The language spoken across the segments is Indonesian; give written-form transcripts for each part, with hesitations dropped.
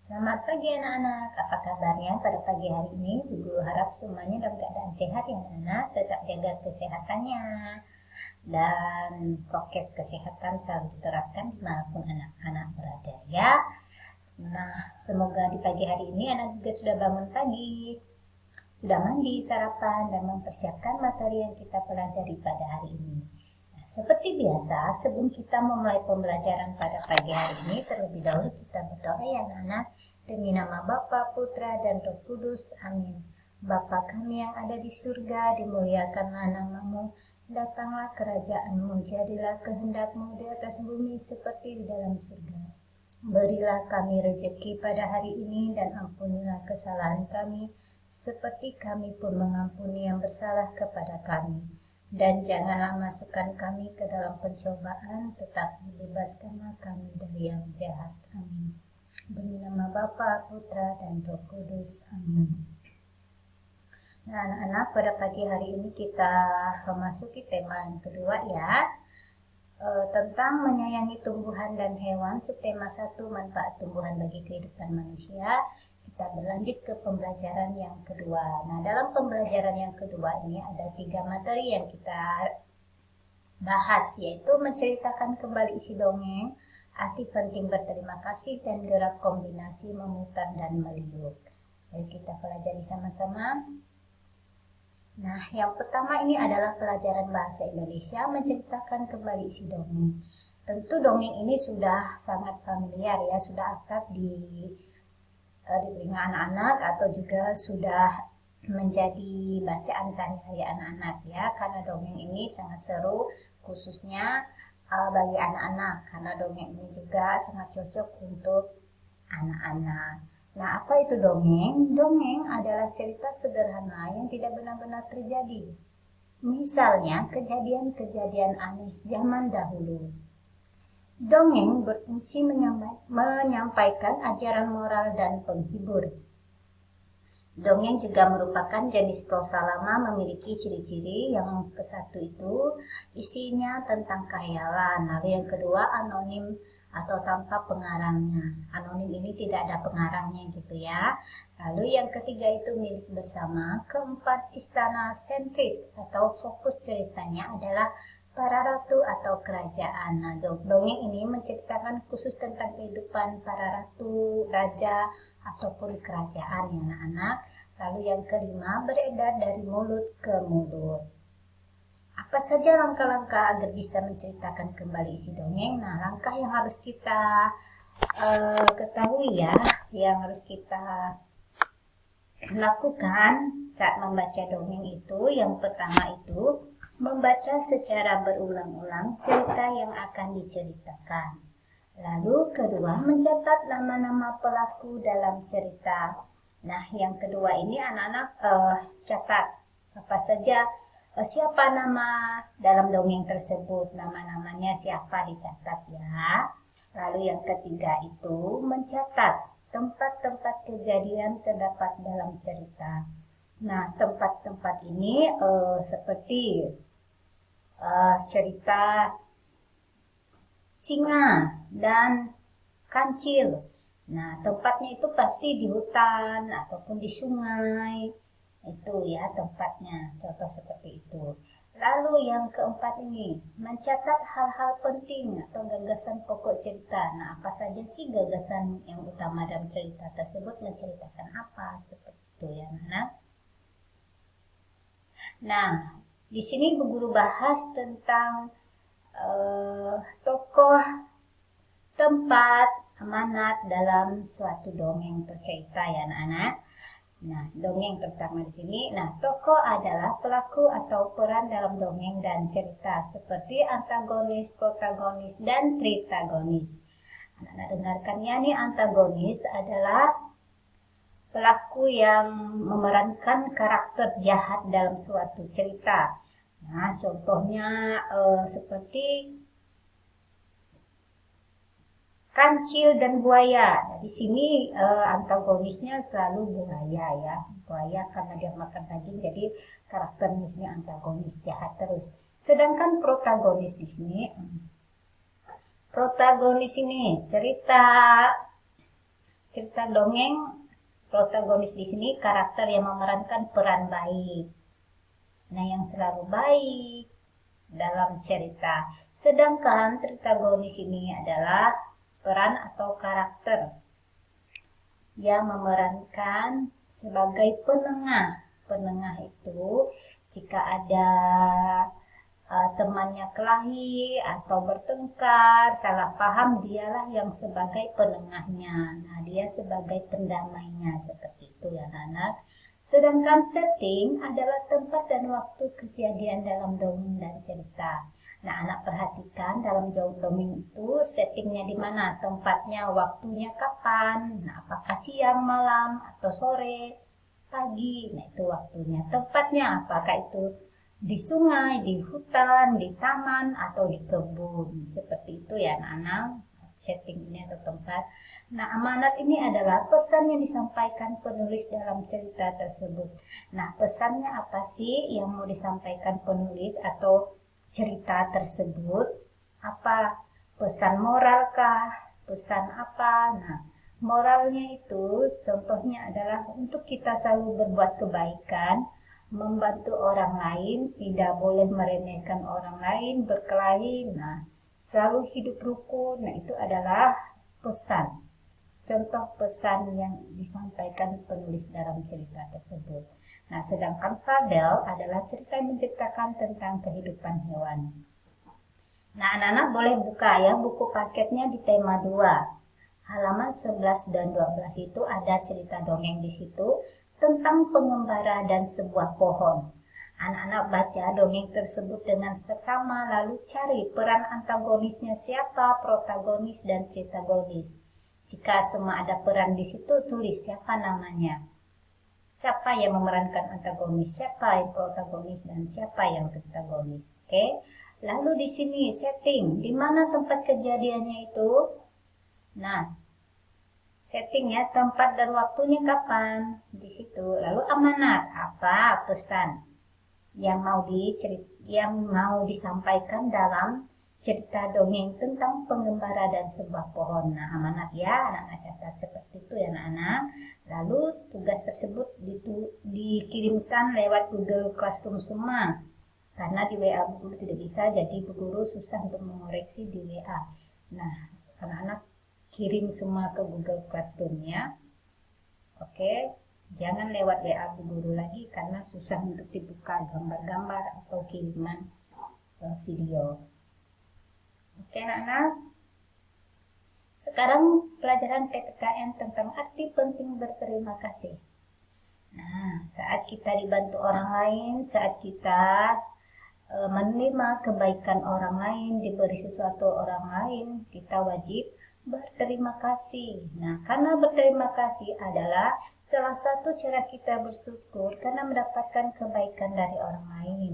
Selamat pagi anak-anak, apa kabarnya pada pagi hari ini? Ibu harap semuanya dalam keadaan sehat ya anak-anak, tetap jaga kesehatannya. Dan prokes kesehatan selalu diterapkan dimanapun anak-anak berada ya. Nah, semoga di pagi hari ini anak juga sudah bangun pagi, sudah mandi, sarapan, dan mempersiapkan materi yang kita pelajari pada hari ini. Seperti biasa, sebelum kita memulai pembelajaran pada pagi hari ini, terlebih dahulu kita berdoa ya anak-anak, demi nama Bapa, Putra, dan Roh Kudus. Amin. Bapa kami yang ada di surga, dimuliakanlah namamu, datanglah kerajaanmu, jadilah kehendakmu di atas bumi seperti di dalam surga. Berilah kami rezeki pada hari ini dan ampunilah kesalahan kami, seperti kami pun mengampuni yang bersalah kepada kami. Dan janganlah masukkan kami ke dalam pencobaan, tetapi bebaskanlah kami dari yang jahat. Amin. Demi nama Bapa, Putra, dan Roh Kudus. Amin. Nah, anak-anak, pada pagi hari ini kita memasuki tema yang kedua ya, tentang menyayangi tumbuhan dan hewan. Subtema 1, manfaat tumbuhan bagi kehidupan manusia. Kita berlanjut ke pembelajaran yang kedua. Nah, dalam pembelajaran yang kedua ini ada 3 materi yang kita bahas, yaitu menceritakan kembali isi dongeng, arti penting berterima kasih, dan gerak kombinasi memutar dan meliuk. Mari kita pelajari sama-sama. Nah, yang pertama ini adalah pelajaran bahasa Indonesia, menceritakan kembali isi dongeng. Tentu dongeng ini sudah sangat familiar ya, sudah akrab di telinga anak-anak atau juga sudah menjadi bacaan sehari-hari anak-anak ya, karena dongeng ini sangat seru, khususnya bagi anak-anak, karena dongeng ini juga sangat cocok untuk anak-anak. Nah, apa itu dongeng? Dongeng adalah cerita sederhana yang tidak benar-benar terjadi. Misalnya, kejadian-kejadian aneh zaman dahulu. Dongeng berfungsi menyampaikan ajaran moral dan penghibur. Dongeng juga merupakan jenis prosa lama, memiliki ciri-ciri. Yang ke-1 itu isinya tentang khayalan. Lalu yang kedua anonim atau tanpa pengarangnya. Anonim ini tidak ada pengarangnya gitu ya. Lalu yang ketiga itu milik bersama. Keempat, istana sentris atau fokus ceritanya adalah para ratu atau kerajaan. Nah, dongeng ini menceritakan khusus tentang kehidupan para ratu, raja, ataupun kerajaan ya anak-anak. Lalu yang kelima, beredar dari mulut ke mulut. Apa saja langkah-langkah agar bisa menceritakan kembali isi dongeng? Nah, langkah yang harus kita ketahui ya, yang harus kita lakukan saat membaca dongeng itu, yang pertama itu membaca secara berulang-ulang cerita yang akan diceritakan. Lalu kedua, mencatat nama-nama pelaku dalam cerita. Nah, yang kedua ini anak-anak catat apa saja, siapa nama dalam dongeng tersebut, nama-namanya siapa dicatat ya. Lalu yang ketiga itu mencatat tempat-tempat kejadian terdapat dalam cerita. Nah, tempat-tempat ini seperti cerita singa dan kancil. Nah, tempatnya itu pasti di hutan ataupun di sungai. Itu ya tempatnya, contoh seperti itu. Lalu yang keempat ini, mencatat hal-hal penting atau gagasan pokok cerita. Nah, apa saja sih gagasan yang utama dalam cerita tersebut, menceritakan apa, seperti itu ya anak. Nah, di sini Bu Guru bahas tentang tokoh, tempat, amanat dalam suatu dongeng atau cerita ya anak-anak. Nah, dongeng pertama di sini. Nah, tokoh adalah pelaku atau peran dalam dongeng dan cerita seperti antagonis, protagonis, dan tritagonis. Anak-anak dengarkan ya, nih antagonis adalah pelaku yang memerankan karakter jahat dalam suatu cerita. Nah, contohnya seperti kancil dan buaya. Nah, di sini antagonisnya selalu buaya ya. Buaya karena dia makan daging, jadi karakternya antagonis jahat terus. Sedangkan protagonis di sini, cerita dongeng, protagonis di sini karakter yang memerankan peran baik. Nah, yang selalu baik dalam cerita. Sedangkan protagonis ini adalah peran atau karakter yang memerankan sebagai penengah. Penengah itu jika ada temannya kelahi atau bertengkar, salah paham, dialah yang sebagai penengahnya. Nah, dia sebagai pendamainya, seperti itu ya anak. Sedangkan setting adalah tempat dan waktu kejadian dalam dongeng dan cerita. Nah, anak perhatikan dalam dongeng itu settingnya di mana, tempatnya, waktunya kapan. Nah, apakah siang, malam, atau sore, pagi. Nah, itu waktunya. Tempatnya apakah itu di sungai, di hutan, di taman, atau di kebun. Seperti itu ya anak-anak, setting ini atau tempat. Nah, amanat ini adalah pesan yang disampaikan penulis dalam cerita tersebut. Nah, pesannya apa sih yang mau disampaikan penulis atau cerita tersebut? Apa? Pesan moralkah? Pesan apa? Nah, moralnya itu contohnya adalah untuk kita selalu berbuat kebaikan, membantu orang lain, tidak boleh meremehkan orang lain, berkelahi, nah selalu hidup rukun. Nah, itu adalah pesan, contoh pesan yang disampaikan penulis dalam cerita tersebut. Nah, sedangkan fabel adalah cerita yang menceritakan tentang kehidupan hewan. Nah, anak-anak boleh buka ya buku paketnya di tema 2. Halaman 11 dan 12 itu ada cerita dongeng di situ tentang pengembara dan sebuah pohon. Anak-anak baca dongeng tersebut dengan seksama, lalu cari peran antagonisnya siapa, protagonis dan protagonis. Jika semua ada peran di situ, tulis siapa namanya. Siapa yang memerankan antagonis, siapa yang protagonis, dan siapa yang protagonis. Oke? Lalu di sini setting, di mana tempat kejadiannya itu? Nah, settingnya tempat dan waktunya kapan di situ. Lalu amanat apa pesan yang mau disampaikan dalam cerita dongeng tentang pengembara dan sebuah pohon. Nah, amanat ya anak-anak catat seperti itu ya anak-anak. Lalu tugas tersebut dikirimkan lewat Google Classroom semua. Karena di WA Bu Guru tidak bisa, jadi Bu Guru susah untuk mengoreksi di WA. Nah, anak-anak kirim semua ke Google Classroom ya. Oke, jangan lewat WA Bu Guru lagi karena susah untuk dibuka gambar-gambar atau kiriman video. Oke anak-anak, sekarang pelajaran PPKN tentang arti penting berterima kasih. Nah, saat kita dibantu orang lain, saat kita menerima kebaikan orang lain, diberi sesuatu orang lain, kita wajib berterima kasih. Nah, karena berterima kasih adalah salah satu cara kita bersyukur karena mendapatkan kebaikan dari orang lain.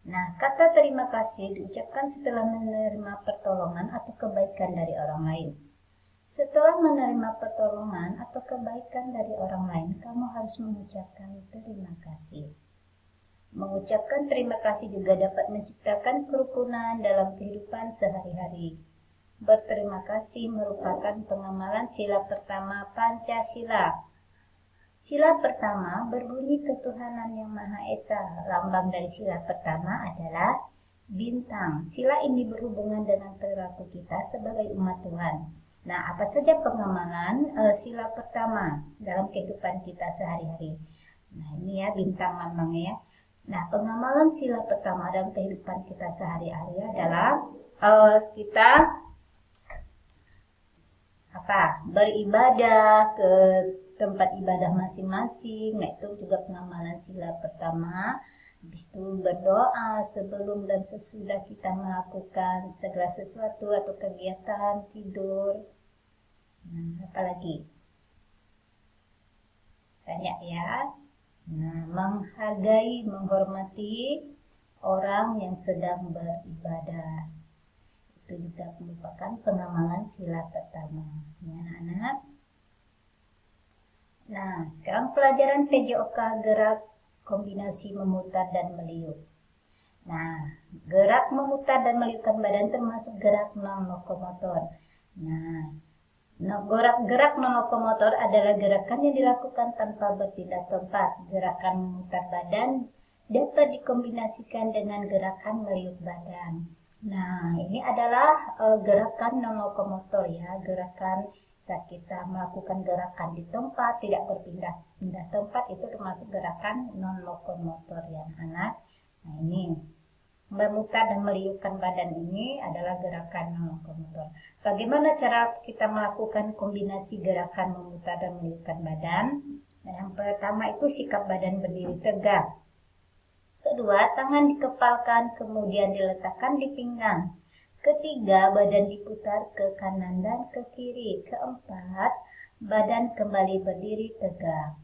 Nah, kata terima kasih diucapkan setelah menerima pertolongan atau kebaikan dari orang lain. Setelah menerima pertolongan atau kebaikan dari orang lain, kamu harus mengucapkan terima kasih. Mengucapkan terima kasih juga dapat menciptakan kerukunan dalam kehidupan sehari-hari. Berterima kasih merupakan pengamalan sila pertama Pancasila. Sila pertama berbunyi ketuhanan yang Maha Esa. Lambang dari sila pertama adalah bintang. Sila ini berhubungan dengan perilaku kita sebagai umat Tuhan. Nah, apa saja pengamalan sila pertama dalam kehidupan kita sehari-hari? Nah, ini ya bintang lambangnya ya. Nah, pengamalan sila pertama dalam kehidupan kita sehari-hari adalah kita beribadah ke tempat ibadah masing-masing. Nah, itu juga pengamalan sila pertama. Habis itu berdoa sebelum dan sesudah kita melakukan segala sesuatu atau kegiatan, tidur. Nah, apalagi? Banyak ya. Nah, menghargai, menghormati orang yang sedang beribadah. Itu juga merupakan pengamalan sila pertama. Ya, anak-anak. Nah, sekarang pelajaran PJOK gerak kombinasi memutar dan meliuk. Nah, gerak memutar dan meliukkan badan termasuk gerak non lokomotor. Nah, Nah, gerak non lokomotor adalah gerakan yang dilakukan tanpa berpindah tempat. Gerakan memutar badan dapat dikombinasikan dengan gerakan meliuk badan. Nah, ini adalah gerakan non lokomotor ya, gerakan saat kita melakukan gerakan di tempat tidak berpindah-pindah tempat itu termasuk gerakan non lokomotor ya anak. Nah, ini memutar dan meliukkan badan ini adalah gerakan non lokomotor. Bagaimana cara kita melakukan kombinasi gerakan memutar dan meliukkan badan? Nah, yang pertama itu sikap badan berdiri tegak. Kedua, tangan dikepalkan kemudian diletakkan di pinggang. Ketiga, badan diputar ke kanan dan ke kiri. Keempat, badan kembali berdiri tegak.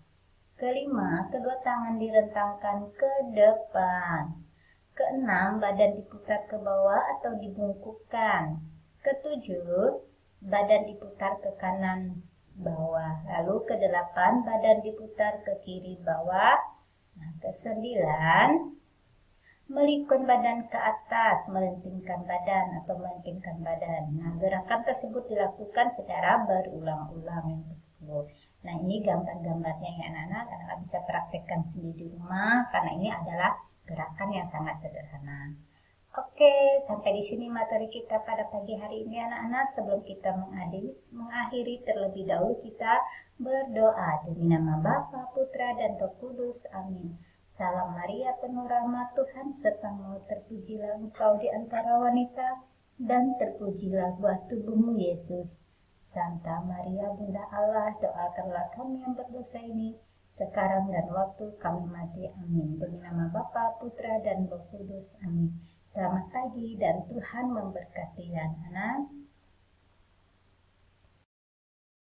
Kelima, kedua tangan direntangkan ke depan. Keenam, badan diputar ke bawah atau dibungkukkan. Ketujuh, badan diputar ke kanan bawah. Lalu kedelapan, badan diputar ke kiri bawah. Nah, kesembilan, melikun badan ke atas, melentingkan badan atau melentingkan badan. Nah, gerakan tersebut dilakukan secara berulang-ulang yang tersebut. Nah, ini gambar-gambarnya ya anak-anak. Anak-anak bisa praktekkan sendiri di rumah karena ini adalah gerakan yang sangat sederhana. Oke, sampai di sini materi kita pada pagi hari ini anak-anak. Sebelum kita mengakhiri terlebih dahulu kita berdoa demi nama Bapa, Putra, dan Roh Kudus. Amin. Salam Maria penuh rahmat Tuhan sertamu, terpujilah engkau di antara wanita dan terpujilah buah tubuhmu Yesus. Santa Maria Bunda Allah, doakanlah kami yang berdosa ini sekarang dan waktu kami mati. Amin. Demi nama Bapa, Putra, dan Roh Kudus. Amin. Selamat pagi dan Tuhan memberkati anak-anak.